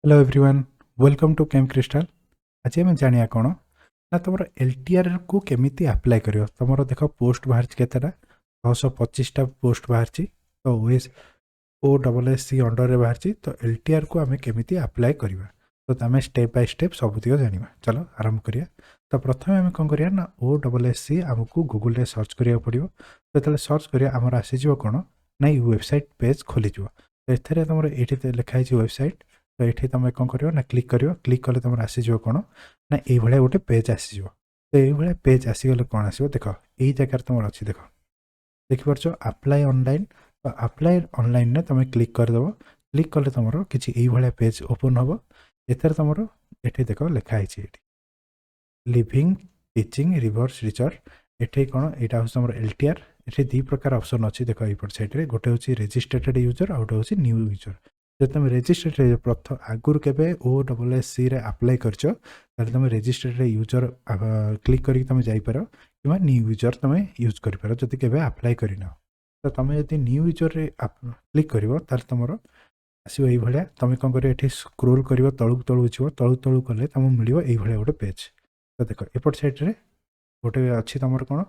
Hello everyone welcome to Chem-crystal। आज आम जाना कौन ना तुम LTR को केमिति अप्लाई कर तुम देख पोस्ट बाहर केतेटा 625टा पोस्ट बाहर तो OSSC अंडर बाहर तो LTR को आम केमिति अप्लाई करवा तो आम स्टेप बाय स्टेप सबुतिक जाना। चलो आरंभ करिया। तो प्रथम आम कौन करिया ना OSSC आमको गूगल रे सर्च करिया पड़ियो। तो जो सर्च करिया आमर आसीज कौन ना वेबसाइट पेज खोली तो एथे तुम ये लिखाई वेबसाइट। तो ये तुम कौन कर ना क्लिक कले तुम आसीज कौन ना ये गोटे पेज आसीज। तो ये पेज आसीगले कौन आसो देख यही जगह तुम अच्छी देख देखिपार अप्लाई ऑनलाइन। तो अप्लाई ऑनलाइन ने तुम क्लिक करदेव। क्लिक कले तुम किसी यही पेज ओपन हम। एथर तुम ये देख लिखाई लिविंग टीचिंग रिवर्स टीचर। ये कौन यहाँ हूँ तुम LTR। ये दी प्रकार ऑप्शन अच्छी देख यपट साइड गोटे हूँ रेजिस्ट्रेटेड यूजर और गोटे हूँ न्यू यूजर। जब तुम रेजिस्ट्रेटेड प्रथम आगुरी के OSSC रे अप्लाई करछ तुम रेजिस्ट्रेटेड यूजर क्लिक करके तुम जापर कि न्यू यूजर तुम यूज कर जब के अप्लाई करना। तो तुम जब न्यू यूजर रे क्लिक कर तुम आसो ये तुम कौन कर स्क्रोल कर तलू तलू कले तुम मिल ये गोटे पेज। तो देख एपट साइड रे गोटे अच्छी तुम कौन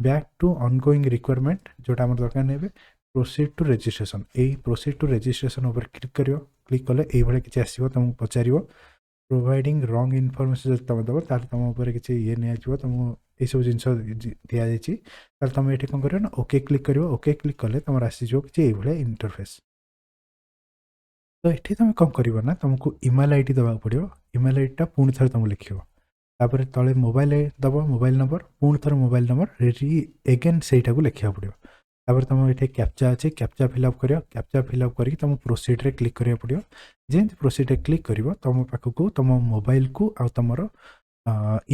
बैक टू ऑनगोइंग रिक्वायरमेंट जोटा आम दरकार नहीं प्रोसीड टू रजिस्ट्रेशन। यही प्रोसीड टू रजिस्ट्रेशन उपर क्लिक करियो। क्लिक कले ये किसी आसो तुमको पचार प्रोवाइडिंग रॉन्ग इनफॉरमेशन जो तुम दब तुम किसी ये नहीं तुम ये सब जिन दि जाइए तुम ये कौन कर ओके क्लिक कर ओके क्लिक कले तुम आसीज कि ये इंटरफेस। तो ये तुम कौन कर ना तुमको ईमेल आईडी दबा पड़ो। ईमेल आईडी पुणी थे तुम लिख तापर तले मोबाइल दब मोबाइल नंबर पुणी थे मोबाइल नंबर एगेन से लिखा पड़ो। तापर तुम ये कैप्चा अच्छे कैप्चा फिलअप कर कैप्चा फिलअप करके तुम प्रोसीड रे क्लिक करिया पड़ो। जेमती प्रोसीड रे क्लिक कर तुम पाखक तुम मोबाइल को आ तुम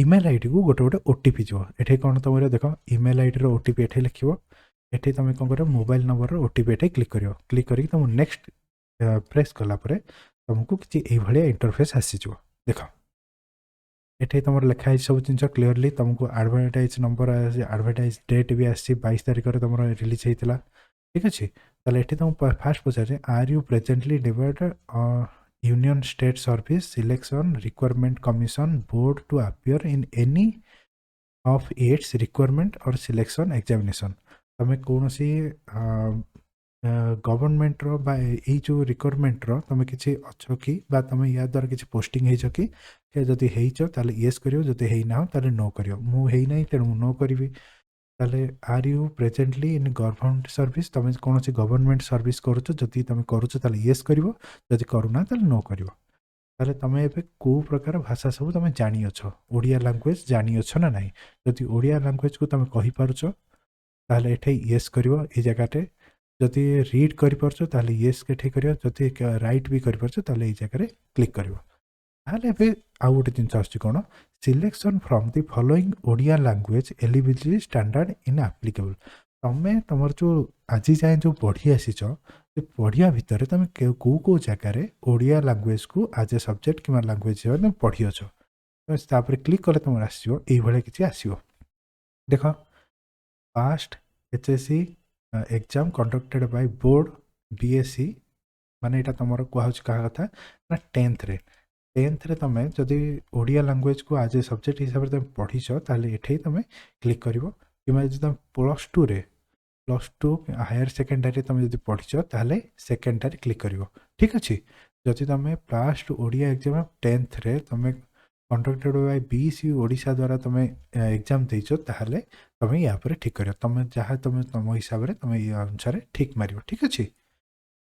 ईमेल आईडी को गोटे गोटे ओटीपी जो ये कौन तुम देख ईमेल आईडी रो ओटीपी ये लिख ये तुम कौन कर मोबाइल नंबर ओटीपी ये क्लिक करके तुम नेक्स्ट प्रेस कलापर तुमको किसी ये इंटरफेस आसीज। देख ये तुम लिखाई सब जिन क्लीयरली तुमको एडवर्टाइज नंबर एडवर्टाइज डेट भी आसी 22 तारिख में तुम रिलीज होता। ठीक अच्छे ताले ये तुम फास्ट पचारे are you presently divided union state service selection requirement commission board to appear in any of its requirement और सिलेक्शन एग्जामिनेशन। तुम कौन सी गवर्नमेंट रो बा ये जो रिक्वायरमेंट रो तुम किसी अच्छो कि तुम या द्वारा किसी पोस्टिंग हो कि जदि होते येस करियो जदि है ना ताले नो करियो। मु है ना तेणु नो करी ताले are you presently in government service तुम कौन सी गवर्नमेंट सर्विस करुच जदि तुम करुच ताले येस करियो जदि करूना ताले नो करियो। ताले तुम एबे को प्रकार भाषा सब तुम जानी अछ ओडिया लैंग्वेज जानी अछ ना नहीं। जदि ओडिया लैंग्वेज को तुम कहि पारुछ ताले एठे येस करियो ए जगहटे। जदि रीड करि पारुछ ताले येस के ठीक करियो। जदि राइट भी करि पारुछ ताले ए जगह रे क्लिक करियो। ताले आउ गोटे जिन आस कौन selection from the following Odia language eligibility standard in applicable. तुम तुम जो आज जाए जो पढ़ी आसीच पढ़िया भितर तुम कौ जगार ओडिया लैंग्वेज को आज ए सब्जेक्ट कि लैंग्वेज तुम पढ़ी अछ। तापर क्लिक कले तुम आसो ये किसी आसो। देख past HSC exam conducted by board BSc माने यहाँ तुम कहूँ क्या कथा ना 10th रे तुम जदि ओडिया लैंग्वेज को आज ए सब्जेक्ट हिसाब से तुम पढ़ीच ताले ये तुम क्लिक कर कि तुम +2 हायर सेकेंडरी तुम जब पढ़ीच ताले सेकेंडरी क्लिक कर। ठीक अच्छे जदि तुम लास्ट ओडिया एग्जाम 10th रे तुम कंडक्टेड बाय BSc ओडिशा द्वारा तुम एग्जाम देच ताले तुम या ठीक कर तुम जहाँ तुम हिसाब से तुम ये अनुसार ठीक मार। ठीक अच्छे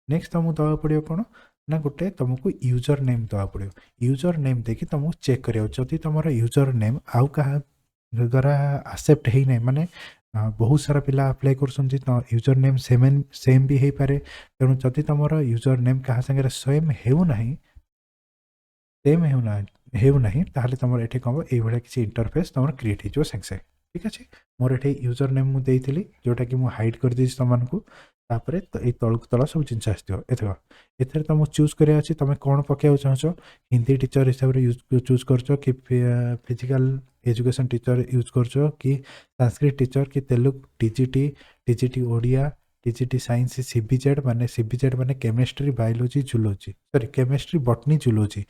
नेक्स्ट तुमको दवा पड़ो कौन ना गोटे तुमको यूजर नेम दवा पड़ो। यूजर नेम देखिए तुमको चेक करियो जदि तुम यूजर नेम आउ क्या द्वारा एक्सेप्ट है ना माने बहुत सारा पिला अप्लाई कर यूजर नेम सेम भी हो पारे। तेणु जदि तुम यूजर नेम क्या सागर सेम होना ताहले तुम ये कम ये किसी इंटरफेस तुम क्रिएट हो सागे। ठीक अच्छे मोर ये यूजर नेम मुझे जोटा कि मुझे हाइड कर दी तुमको। तापर ये तलू तल सब जिन आसो तुम चूज करा तुम कौन पकड़ चाहो हिंदी टीचर हिसाब से चूज कर कि फिजिकल एजुकेशन टीचर यूज कर कि संस्कृत टीचर कि Telugu TGT Odia TGT science CBZ माने chemistry biology zoology sorry chemistry botany zoology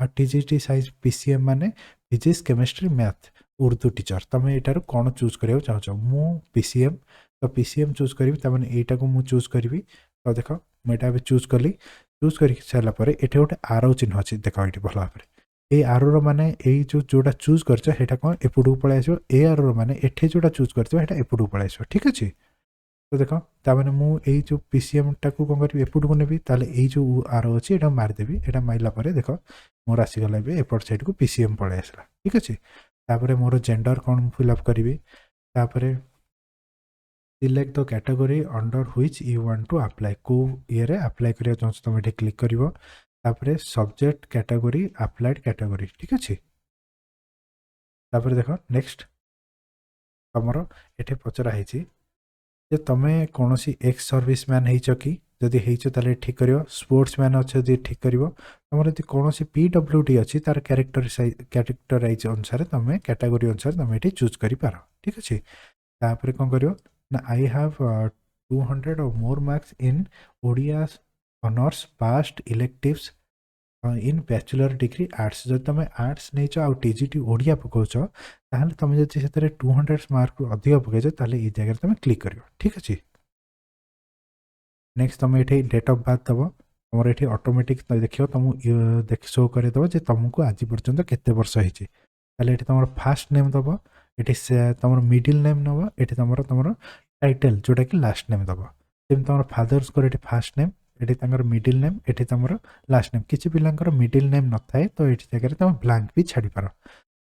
और टीजीटी साइंस पीसीएम माने physics chemistry math Urdu teacher तुम एटार कौन चूज करियो चाहो मु पीसीएम तो पीसीएम चूज करी तमाने एटा को मु चूज करी तो देख मुझे चूज कली चूज कर सारापर ये गोटे आरो चिन्ह अच्छी देख ये भल भाव ये आरोर माने जो जोटा चूज कर कौन एपटू पलि आस ए आरोर माने एठे जोटा चूज कर एपटू पलि आस ठीक अच्छे तो देख ताने मुझे जो पीसीएम टाक कौन करी एपटू नेबी ताले जो आरो अच्छी ये मारिदेवी यहाँ मारला देख मोर आसीगला एपट साइड को पीसीएम पलि आसला ठीक अच्छे तापर मोर जेंडर कौन फिलअप करी तापर select the category under which you want to apply को ये अप्लाई करिया चाहछ तुम ये क्लिक करिवो तापर सब्जेक्ट कैटेगरी अप्लाइड कैटेगरी ठीक अच्छे तापर देख नेक्स्ट तुमर ये पचरा है तुम कौन सी एक्स सर्विस मैन हो कि जदि हो ठीक कर स्पोर्ट्स मैन अच्छे जब ठीक कर तुम यदि कौन सी पीडब्ल्यूडी अच्छी तार कैरेक्टराइज अनुसार तुम कैटेगरी अनुसार तुम ये चूज कर पार ठीक अच्छे तापर कौन कर ना I have 200 or more marks in ODIA honors past electives in bachelor degree arts जब तुम आर्ट्स नहीं आ टीजीटी ओडिया पकाच ताहले तुम जब से 200 मार्क अधिक पकईच ताहले ये जगह तुम क्लिक कर ठीक अच्छे नेक्स्ट तुम ये डेट ऑफ बर्थ दब तुम ये ऑटोमेटिक देख तुम देख शो करदेव जे तुमको आज पर्यंत केते वर्ष होती तुम फास्ट नेम दब ये तुम मिडिल नेम नब ये तुम टाइटल जोटा कि लास्ट नेम दब जमी तुम फादर्स को ये फास्ट नेम ये मिडिल नेम ये तुम लास्ट नेम किसी पिलांकर मिडिल नेम न थाए तो ये जगह तुम ब्लांक भी छाड़ी पार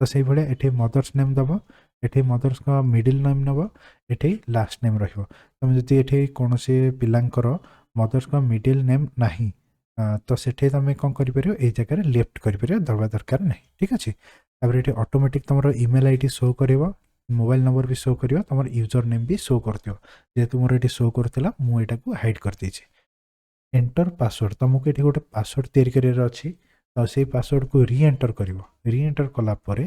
तो से भाया ये मदर्स नेम दब ये मदर्स का मिडिल नेम नब ये लास्ट नेम रुम जदि ये कौन से पिलांकर मदर्स का मिडिल नेम ना तो से तुम कौन कर जगह लेफ्ट कर दरवा दरकार ना ठीक अच्छे तापर ये ऑटोमेटिक तुम ईमेल आईडी शो कर मोबाइल नंबर भी शो कर तुम यूजर नेम भी शो कर जेहेतु मोर ये शो करा मुझा हाइड कर देछि एंटर पासवर्ड तुमको ये गोटे पासवर्ड तैयारी कर अच्छी तो से पासवर्ड को रीएंटर कलापर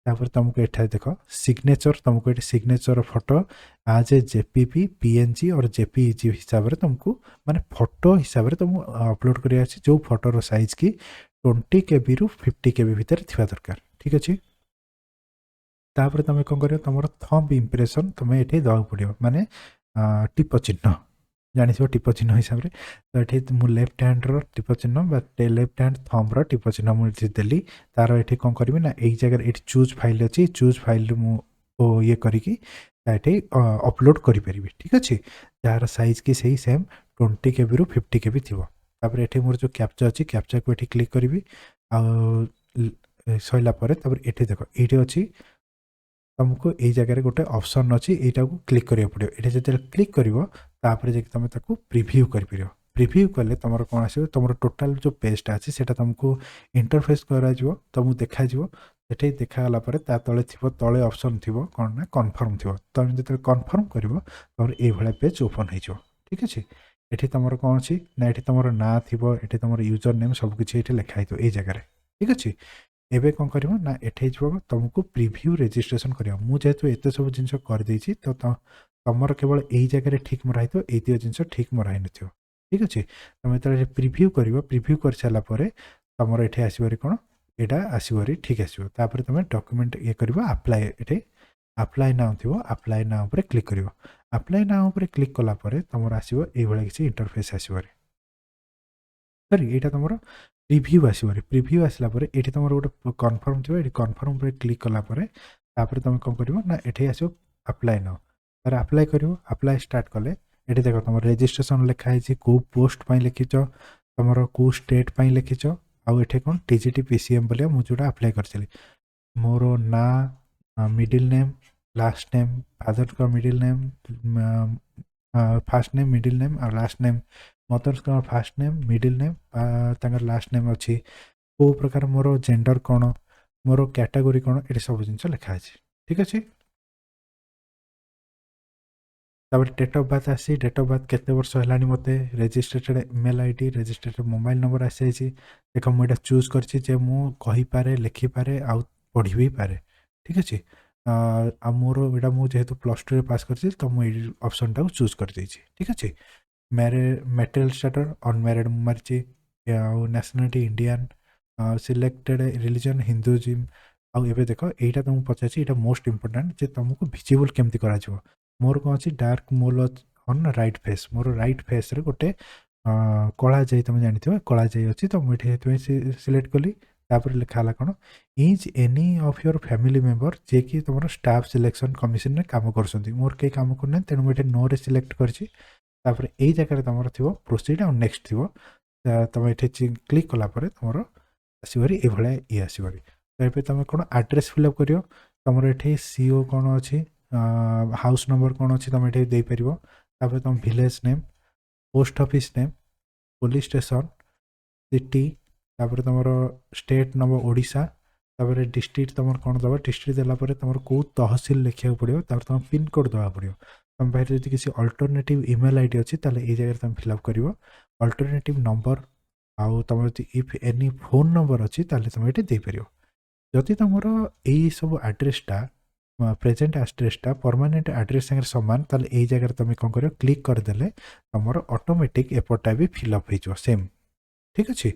तापर तुमको ये देख सिग्नेचर तुमको ये सिग्नेचर फोटो आज ए जेपीपी पीएनजी और जेपीईजी हिसाब से तुमको माने फोटो हिसाब से तुम अपलोड कर जो फोटोर साइज की 20 KB रु 50 KB भितर थिबा दरकार ठीक अच्छे तापर तुम कौन कर तुम थंब इम्प्रेशन तुम ये दवा पड़ो माने टिप चिन्ह जानी टिप चिन्ह हिसाब से तो ये मुझे लेफ्ट हैंड्र टिप चिन्ह लेफ्ट हैंड थंब्र टिप चिन्ह मुझे देली तार ये कौन करी ना यही जगह ये चूज फाइल अच्छी चूज फाइल मुझे ये करके अपलोड करी ठीक अच्छे जार साइज की सही सेम 20 KB रु 50 KB थी तापर ये मोर जो कैप्चा अच्छी कैप्चा को ये क्लिक करी सरलापर ये देख ये अच्छी तुमको यही जगह गोटे ऑप्शन अच्छी यहाँ को क्लिक करिया पड़ो ये जो क्लिक कर तुम प्रिव्यू कर प्रिव्यू कले तुम कौन आस तुम टोटाल जो पेजटा अच्छी से तुमको इंटरफेस कर तुमको देखा से देखागला तले थी तले ऑप्शन थी कौन ना कन्फर्म थी तुम जो कन्फर्म कर ये पेज ओपन हो ठीक अच्छे ये तुम कौन अच्छी ना ये तुम ना थी ये तुम यूजर नेम सबकि ये लिखाई ये जगह ठीक अच्छे एबे कौन कर ना ये तुमको प्रिव्यू रजिस्ट्रेशन कर जेहेतु एत सब जिन करदे तो तुम केवल यही जगह ठीक मराई तो ये जिन ठीक मराई न ठीक अच्छे तुम जो प्रिव्यू कर सारापर तुम ये आसबार कौन यहाँ आसबार ठीक आसपर तुम डॉक्यूमेंट ये कर अप्लाई ये अप्लाई नाउ थी अप्लाई नाउ पर क्लिक कर अप्लाई नाउ पर क्लिक कलापर तुम आसो ये किसी इंटरफेस आसबार सॉरी यहाँ तुम प्रिव्यू आसबार प्रिव्यू आसला ये तुम गोटे कन्फर्म थी ये कन्फर्म पर क्लिक कलापर तुम कौन कर ना ये आसो अप्लाई नाउ तार अप्लाई कर अप्लाई स्टार्ट कले ये देख तुम रजिस्ट्रेशन लिखाई कौ पोस्ट लिखिच तुम कौ स्टेट लिखिच आउ ये कौन टीजीटी पीसीएम बोलिए मुझे अप्लाई करी मोर ना middle name last name father का middle name first name middle name और लास्ट नेम मदर्स का first name middle name last name अच्छी को प्रकार मोर जेंडर कौन मोर कैटेगरी कौन ये सब जिन लिखाई ठीक अच्छे तापर डेट ऑफ बर्थ आसी डेट ऑफ बर्थ केते वर्ष है मत registered email ID registered mobile number आसी देख मुझे चूज कर मुझे लिखिपारे आउ पढ़ी भी पारे ठीक अच्छे मोर एटा मु जेहेतु +2 रे पास करछि तो मु एई ऑप्शन टाको चूज कर देछि ठीक अछि। मैरिटल स्टेटस अनमैरिड मारछि nationality Indian selected religion Hinduism आउ एबे देखो एटा तुम पचाछि एटा मोस्ट इंपोर्टेंट जे तुमको विजिबल केमति करा जिवो। मोर को अछि dark mole on right face more right face रे गोटे कला जाई तुम जानिथिबो कला जाई अछि तो मुठी हेतु सिलेक्ट कली तापर लिखा हला कोन is any of your family member जे कि तुमरो स्टाफ सिलेक्शन कमिशन रे काम करसंती मोर के काम करने तेनु मुठी नो रे सिलेक्ट करछि तापर एई जगह रे तुमरो थिबो प्रोसीड और नेक्स्ट थिबो तुम एठी क्लिक कला परे तुमरो आसीबरी ए भले ई आसीबरी तो एबे तुम कोन एड्रेस फिल अप करियो तुमरो एठी सीओ कोन अछि हाउस नंबर कोन अछि तुम एठी देई परिबो तापर तुम village name post office name police station city तापर तुमरो स्टेट नंबर ओडिशा तापर डिस्ट्रिक्ट तुम कोन दबो डिस्ट्रिक्ट देला परे तुमरो को तहसील लिखिया पड़ियो तापर तुम पिन कोड दबा पड़ियो तुम बाहर जदि किसी अल्टरनेटिव ईमेल आईडी अछि ताले ए जगह तुम फिल अप करियो अल्टरनेटिव नंबर आउ तुम इफ एनी फोन नंबर अछि ताले तुम एठी दे परियो जदि तुमरो एई सब एड्रेसटा प्रेजेंट एड्रेसटा परमानेंट एड्रेस संगे समान ताले एई जगह तुम कोन करियो क्लिक कर देले तुमरो ऑटोमेटिक एपोर्टा भी फिल अप हो जो सेम ठीक अछि।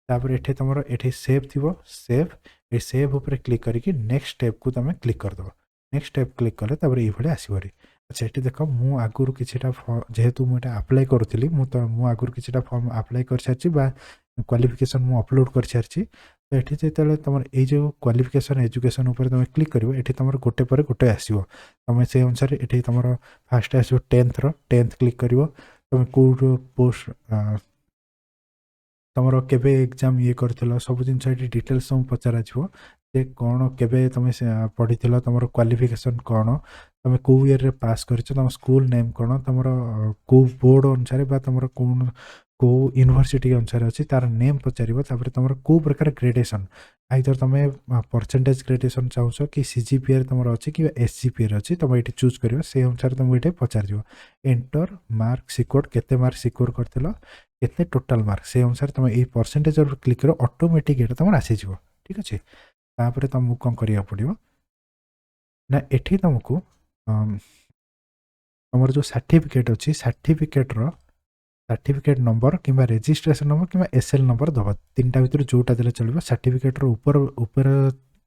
तापर एठी तुमरो एठी सेव थिबो सेव ए सेव ऊपर क्लिक करके नेक्स्ट स्टेप को तुम क्लिक कर दो नेक्स्ट स्टेप क्लिक कले तापर एई भले आसीबरी। अच्छा एठी देखो मु आगुरु किछटा जेहेतु मु एटा अप्लाई करथिली मु आगुरु किछटा फॉर्म अप्लाई कर सारछि बा क्वालिफिकेशन मु अपलोड कर सारछि तो एठी जेतले तुमर ए जो क्वालिफिकेशन एजुकेशन ऊपर तुम क्लिक करिवो एठी तुमर गोटे पर गोटे आसीबो तुम से अनुसार एठी तुमर फास्ट आसीबो 10th क्लिक करिवो तुम को पोस्ट तुमर केबे एग्जाम ये करथिलो सब जिंस एठी डिटेल्स सब पचारा छिवो जे कोन केबे तुम पढिथिलो तुमर क्वालिफिकेशन कोन तुम को ईयर रे पास करछ तुम स्कूल नेम कोन तुमर को बोर्ड अनुसार बा तुमर कोन को यूनिवर्सिटी अनुसार अछि तार नेम पचारिबो तापर तुमर को प्रकार ग्रेडेशन आइदर तुम परसेंटेज ग्रेडेशन चाहछो कि सीजीपीए तुमर अछि कि एसजीपीए रे अछि तुम एठी चूज करियो से अनुसार तुम एठी पचार दियो एंटर मार्क सिक्योर केते मार्क सिक्योर करथिलो केते टोटल मार्क से अनुसार तुम ए परसेंटेज पर क्लिक करो ऑटोमेटिक एटा तुम आसी जिवो ठीक अछि। तापर तुमको कोन करिया पड़ियो ना एठी तुमको तुमर जो सर्टिफिकेट अछि सर्टिफिकेट नंबर किंबा रजिस्ट्रेशन नंबर किंबा एसएल नंबर दबा तीनटा भीतर जोटा देले चलबो सर्टिफिकेट रो ऊपर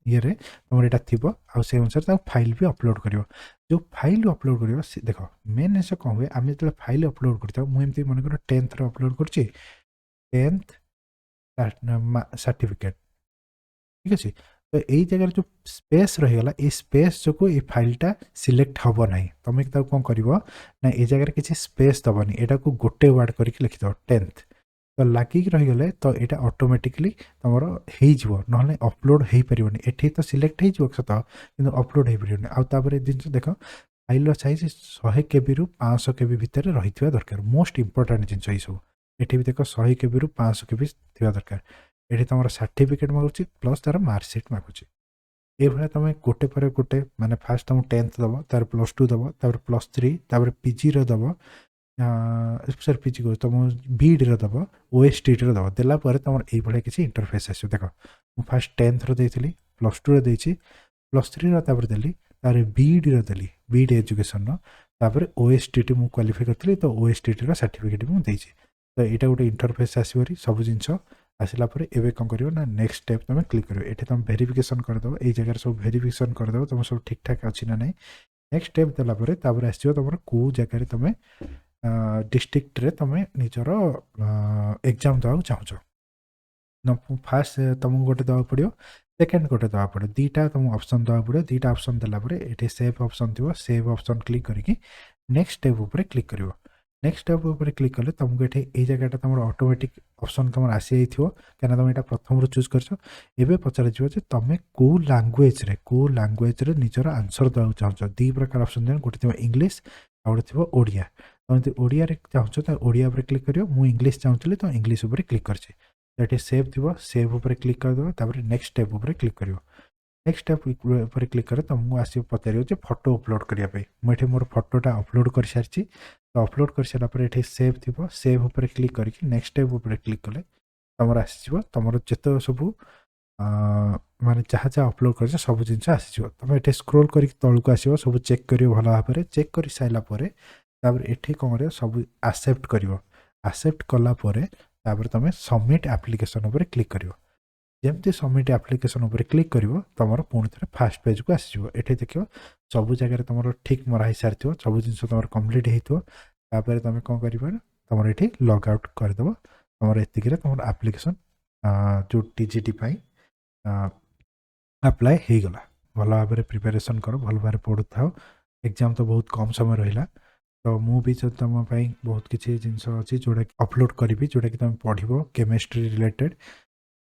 ये रे तुम एटा थिबो आ से अनुसार ता फाइल भी अपलोड करियो जो फाइल अपलोड करियो देखो मेन से कोन होय आमे जले फाइल अपलोड करता मु एमती मन करो 10th रो अपलोड करछि 10th सर्टिफिकेट ठीक अछि तो एई जगह जो स्पेस रहिगला ए स्पेस जो ए फाइलटा सिलेक्ट हबो नै तुम ता कोन करिवो ना ए जगह किछि स्पेस दबनी एटा को गोटे वर्ड करके लिखि दो 10th तो लागी रही गले तो एटा ऑटोमेटिकली तमरो हेई जिवो नहले अपलोड हेई परिवनी एठी तो सिलेक्ट हेई जिवो सत किंतु अपलोड हेई परिवनी आ तापर दिन देखो फाइल साइज 100 केबी रु 500 केबी भितर रहितबा दरकार मोस्ट इंपोर्टेंट जिंस ई सब एठी भी देखो 100 केबी रु 500 केबी थिबा दरकार एठी तमरो सर्टिफिकेट मागुची प्लस तार मार्कशीट मागुची ए भला तमे गोटे पर गोटे माने फास्ट तुम 10th दबो तार +2 दबो तार +3 तार पीजी रो दबो सर पीजी को तुम बीड रो दबो ओएसटी रो दबो देला पर तुम एई भले किछि इंटरफेस आसो देखो मु फास्ट 10th रो देइथिली +2 रो देइछि +3 रो तापर देली तार बीड रो देली बीड एजुकेशन रो तापर ओएसटी मु क्वालिफाई करथिली तो ओएसटी रो सर्टिफिकेट मु देइछि तो एटा गोटे इंटरफेस आसीबरी सब जिंस आसिला पर एबे कोन करियो ना नेक्स्ट स्टेप तुम क्लिक करियो एठी तुम वेरिफिकेशन कर दबो एई जगह सब वेरिफिकेशन कर दबो तुम सब ठीक ठाक अछि ना नै नेक्स्ट स्टेप देला पर तापर आसियो तुम को जगह रे तुम डिस्ट्रिक्ट रे तुम निजर एग्जाम दवा चाहछो न फास्ट तुमको गोटे दवा पड़ियो सेकंड गोटे दवा पड़े दीटा तुम ऑप्शन दवा पड़े दीटा ऑप्शन देला पर एठी सेव ऑप्शन थिबो सेव ऑप्शन क्लिक करके नेक्स्ट स्टेप ऊपर क्लिक करियो नेक्स्ट स्टेप ऊपर क्लिक कले तुमको एठी ए जगहटा तुम ऑटोमेटिक ऑप्शन तुम आसी आइथिबो केना तुम एटा प्रथम रो चूज करछो एबे पचार जिवो जे तुम को लैंग्वेज रे निजर आंसर दवा चाहछो दी प्रकार ऑप्शन देन गोटे थिबो इंग्लिश आ गोटे थिबो ओडिया तुम ओडिया रे चाहछो त ओडिया पर क्लिक करियो मु इंग्लिश चाहछली तो इंग्लिश ऊपर क्लिक करछि एठी सेव थिबो सेव ऊपर क्लिक कर दो तापर नेक्स्ट स्टेप ऊपर क्लिक करियो नेक्स्ट स्टेप ऊपर क्लिक करे तुमको आसी पचारियो जे फोटो अपलोड करिया पे मु एठी मोर फोटोटा अपलोड कर सारछि तो अपलोड कर सारा पर एठी सेव थिबो सेव ऊपर क्लिक करके नेक्स्ट स्टेप ऊपर क्लिक कले तमर आसीबो तमर जते सब माने जहाँ जहाँ अपलोड कर सब जिन आसीज तुम ये स्क्रोल कर तौक आस सब चेक कर भल भाव में चेक कर सारापर ये कौन कर सब आसेप्ट कर आसेप्ट कलापर तुम सबमिट एप्लिकेशन क्लिक कर जमती सबमिट एप्लिकेशन क्लिक कर तुम पुणी थे फास्ट पेज को आसो ये देख सब जगह तुम ठीक मरा ही सारी सब जिन तुम कम्प्लीट होपर तुम कौन कर तुम ये लग आउट करदेव तुम एतिक तुम एप्लिकेशन जो टीजीटी अप्लाई हो गला भल भाव में प्रिपेरेसन कर भल भाव पढ़ु था एग्जाम तो बहुत कम समय रहा तो मुझे तुम बहुत किसी जिनस अच्छी जोटा अपलोड करी जोटा कि तुम पढ़ केमिस्ट्री रिलेटेड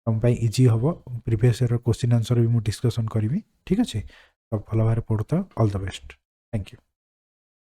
तुम इजी हम प्रीवियस ईयर क्वेश्चन आंसर भी मुझे डिस्कसन करी ठीक अच्छे तो भल भाव पढ़ु था all the best thank you.